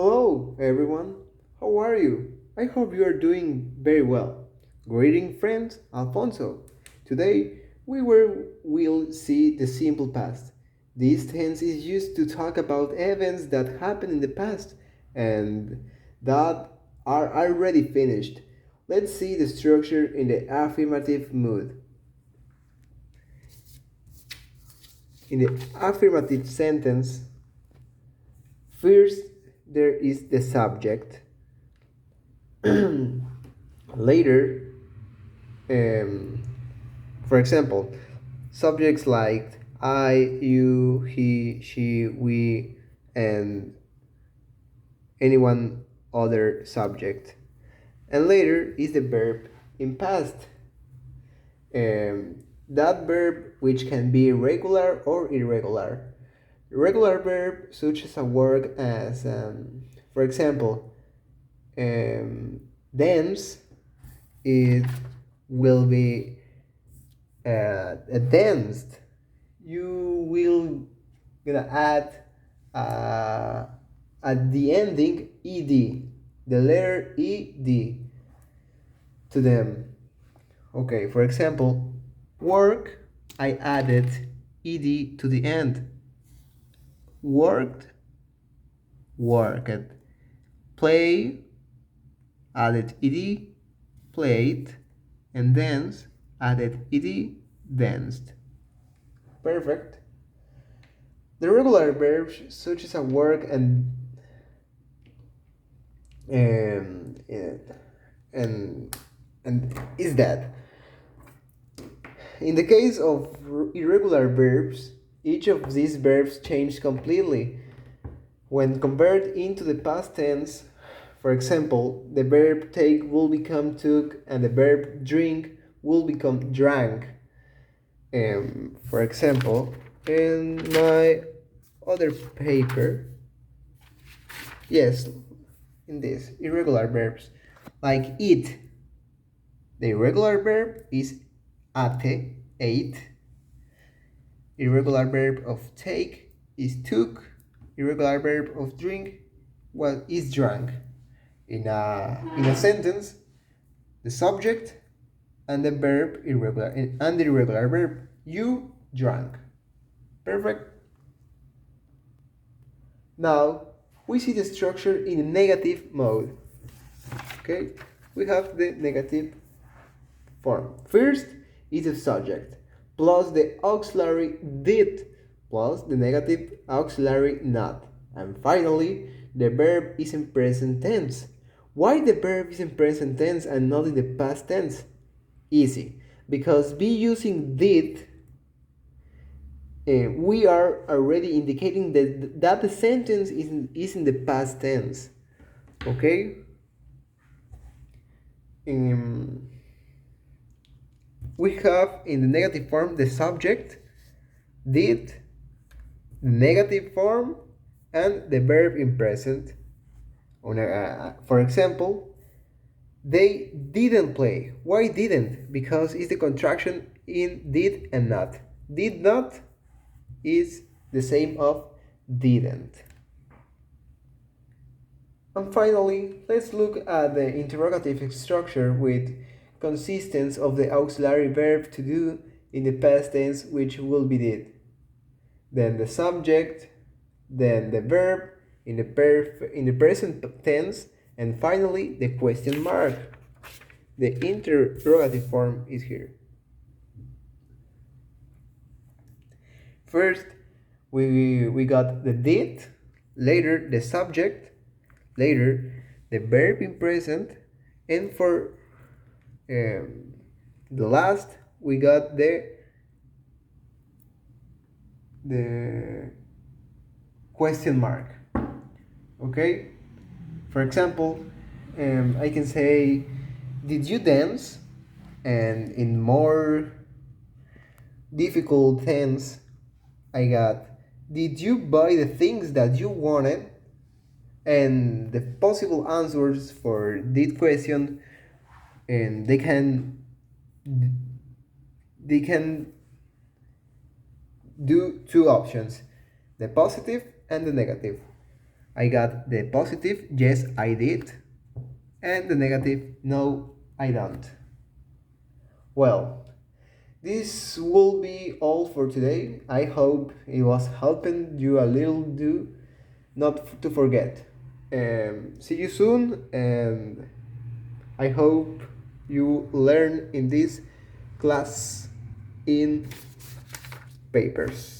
Hello, everyone. How are you? I hope you are doing very well. Greeting friend Alfonso. Today will see the simple past. This tense is used to talk about events that happened in the past and that are already finished. Let's see the structure in the affirmative mood. In the affirmative sentence, first there is the subject. Later, um, for example, subjects like I, you, he, she, we, and anyone other subject. And later is the verb in past. That verb which can be regular or irregular. Regular verb such as a word as, for example, dance, it will be danced. You will gonna add uh, at the ending ed, the letter ed to them. Okay, for example, work, I added ed to the end. Worked, worked. Play, added ed, played, and dance, added ed, danced. Perfect. The regular verbs such as a work and and and is that in the case of irregular verbs, each of these verbs change completely when converted into the past tense. For example, the verb take will become took and the verb drink will become drank. For example, in my other paper, yes, in this irregular verbs, like eat. The irregular verb is ate, ate. Irregular verb of take is took. Irregular verb of drink, well, is drank. In a sentence, the subject and the verb irregular and the irregular verb you drank. Perfect. Now we see the structure in a negative mode. Okay, we have the negative form. First is the subject plus the auxiliary did plus the negative auxiliary not. And finally, the verb is in present tense. Why the verb is in present tense and not in the past tense? Easy. Because be using did, we are already indicating that the sentence is in the past tense. Okay? We have in the negative form the subject, did, the negative form, and the verb in present. For example, they didn't play. Why didn't? Because it's the contraction in did and not. Did not is the same of didn't. And finally, let's look at the interrogative structure with consistence of the auxiliary verb to do in the past tense, which will be did. Then the subject, then the verb in the present tense, and finally the question mark. The interrogative form is here. First, we got the did, later the subject, later the verb in present, and for the last we got the question mark. Okay, for example, I can say, did you dance? And in more difficult tense, I got, did you buy the things that you wanted? And the possible answers for this question, and they can do two options, the positive and the negative. I got the positive, yes, I did, and the negative, no, I don't. Well, this will be all for today. I hope it was helping you a little do not to forget. See you soon, and I hope you learn in this class in papers.